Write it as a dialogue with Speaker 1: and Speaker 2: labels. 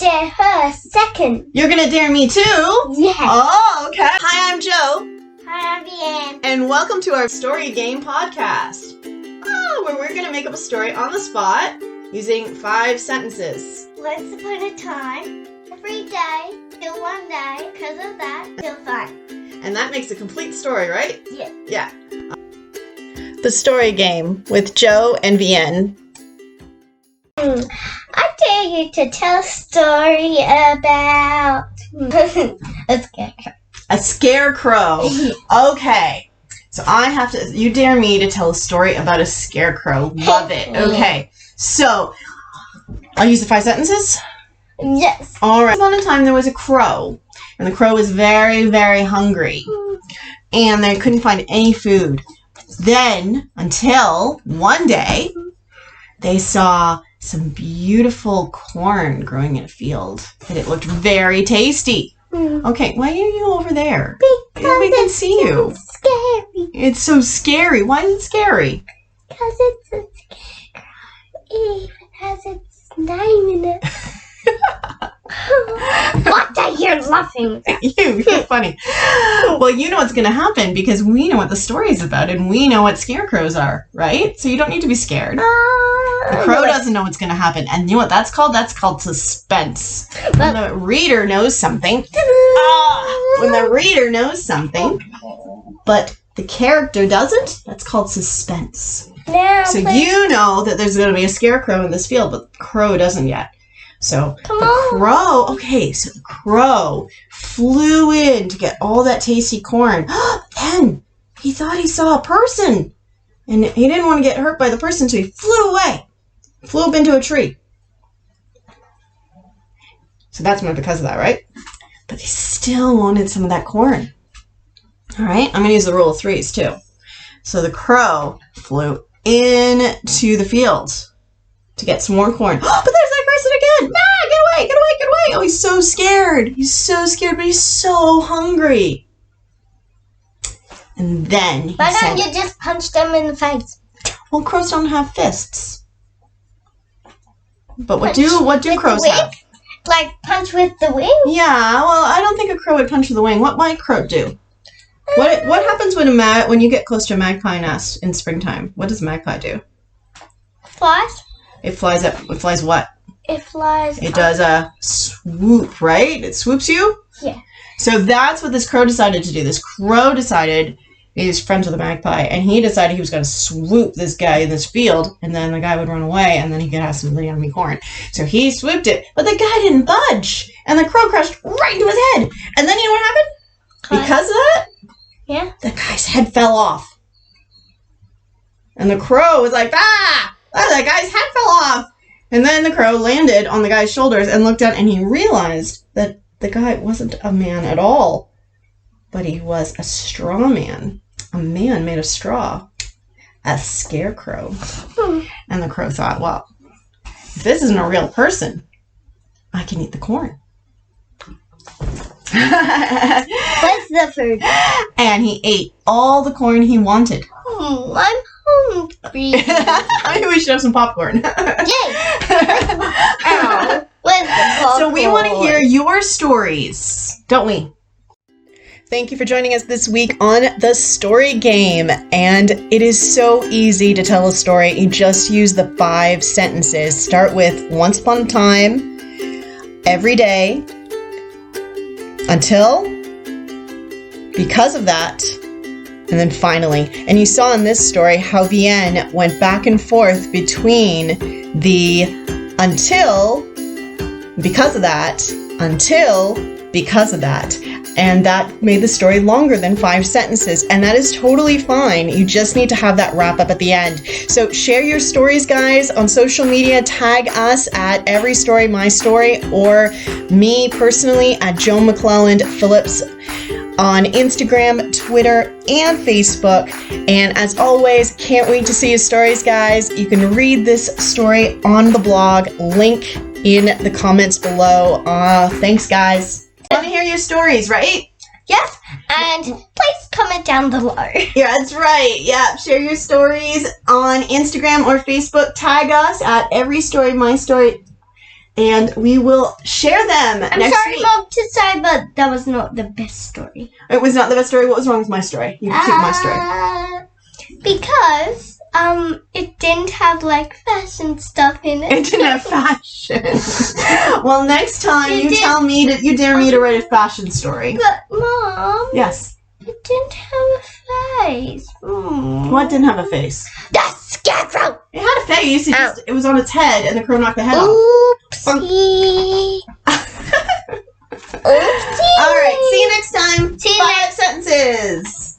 Speaker 1: dare her second.
Speaker 2: You're gonna dare me too?
Speaker 1: Yes.
Speaker 2: Oh, okay. Hi, I'm Joe.
Speaker 1: Hi, I'm Vianne.
Speaker 2: And welcome to our story game podcast. Where we're gonna make up a story on the spot using 5 sentences.
Speaker 1: Once upon a time, every day, till one day, because of that, till fun.
Speaker 2: And that makes a complete story, right?
Speaker 1: Yeah.
Speaker 2: Yeah. The story game with Joe and Vianne.
Speaker 1: I dare you to tell a story about a scarecrow.
Speaker 2: A scarecrow. Okay. So you dare me to tell a story about a scarecrow. Love it. Okay. So, I'll use the 5 sentences?
Speaker 1: Yes.
Speaker 2: All right. Once upon a time, there was a crow. And the crow was very, very hungry. And they couldn't find any food. Then, until one day, they saw some beautiful corn growing in a field. And it looked very tasty. Okay, why are you over there?
Speaker 1: Because
Speaker 2: we can see you.
Speaker 1: Scary.
Speaker 2: It's so scary. Why is it scary?
Speaker 1: Because it's a scarecrow. It even has its name in it. What are you laughing at?
Speaker 2: You're funny. Well, you know what's going to happen because we know what the story is about and we know what scarecrows are, right? So you don't need to be scared. The crow doesn't know what's going to happen. And you know what that's called? That's called suspense. When the reader knows something. When the reader knows something, but the character doesn't, that's called suspense. So you know that there's going to be a scarecrow in this field, but the crow doesn't yet. So the crow flew in to get all that tasty corn. Then he thought he saw a person. And he didn't want to get hurt by the person, so he flew away. Flew up into a tree. So that's not because of that, right? But he still wanted some of that corn. All right, I'm going to use the rule of 3s too. So the crow flew into the field to get some more corn. But there's that person again. Ah, get away, get away, get away. Oh, he's so scared. He's so scared, but he's so hungry. And then he
Speaker 1: Why don't you just punch them in the face?
Speaker 2: Well, crows don't have fists. But what do crows have?
Speaker 1: Like punch with the wing?
Speaker 2: Yeah, well, I don't think a crow would punch with the wing. What might a crow do? What happens when you get close to a magpie nest in springtime? What does a magpie do?
Speaker 1: Flies.
Speaker 2: It flies what?
Speaker 1: It flies.
Speaker 2: It does a swoop, right? It swoops you?
Speaker 1: Yeah.
Speaker 2: So that's what this crow decided to do. This crow decided, he's friends with a magpie, and he decided he was going to swoop this guy in this field, and then the guy would run away, and then he could have some yummy corn. So he swooped it, but the guy didn't budge, and the crow crashed right into his head. And then you know what happened? Because of that?
Speaker 1: Yeah.
Speaker 2: The guy's head fell off. And the crow was like, that guy's head fell off. And then the crow landed on the guy's shoulders and looked down, and he realized that the guy wasn't a man at all, but he was a straw man. A man made of straw. A scarecrow. And the crow thought, well, if this isn't a real person, I can eat the corn.
Speaker 1: What's the food?
Speaker 2: And he ate all the corn he wanted.
Speaker 1: I'm hungry.
Speaker 2: Maybe we should have some popcorn.
Speaker 1: Yay! Ow. Where's the popcorn?
Speaker 2: So we want to hear your stories, don't we? Thank you for joining us this week on the story game. And it is so easy to tell a story. You just use the 5 sentences. Start with once upon a time, every day, until, because of that, and then finally. And you saw in this story how Vianne went back and forth between the until, because of that, until, because of that. And that made the story longer than 5 sentences. And that is totally fine. You just need to have that wrap up at the end. So share your stories, guys, on social media. Tag us at Every Story My Story, or me personally at Joan McClelland Phillips on Instagram, Twitter, and Facebook. And as always, can't wait to see your stories, guys. You can read this story on the blog. Link in the comments below. Thanks, guys. I want to hear your stories, right?
Speaker 1: Yes, and please comment down below.
Speaker 2: Yeah, that's right. Yeah, share your stories on Instagram or Facebook. Tag us at Every Story My Story. and we will share them
Speaker 1: I'm
Speaker 2: next
Speaker 1: sorry,
Speaker 2: week.
Speaker 1: Mom, to say, but that was not the best story.
Speaker 2: It was not the best story. What was wrong with my story? You can keep my story.
Speaker 1: Because it didn't have like fashion stuff in it.
Speaker 2: It didn't have fashion. Well, next time
Speaker 1: It
Speaker 2: you
Speaker 1: did-
Speaker 2: tell me that you dare me to write a fashion story.
Speaker 1: But Mom,
Speaker 2: Yes.
Speaker 1: it didn't have a face.
Speaker 2: What didn't have a face?
Speaker 1: The scarecrow.
Speaker 2: It had a face. It was on its head, and the crow knocked the head off.
Speaker 1: Oopsie. Oopsie.
Speaker 2: All right. See you next time.
Speaker 1: See you
Speaker 2: 5 sentences.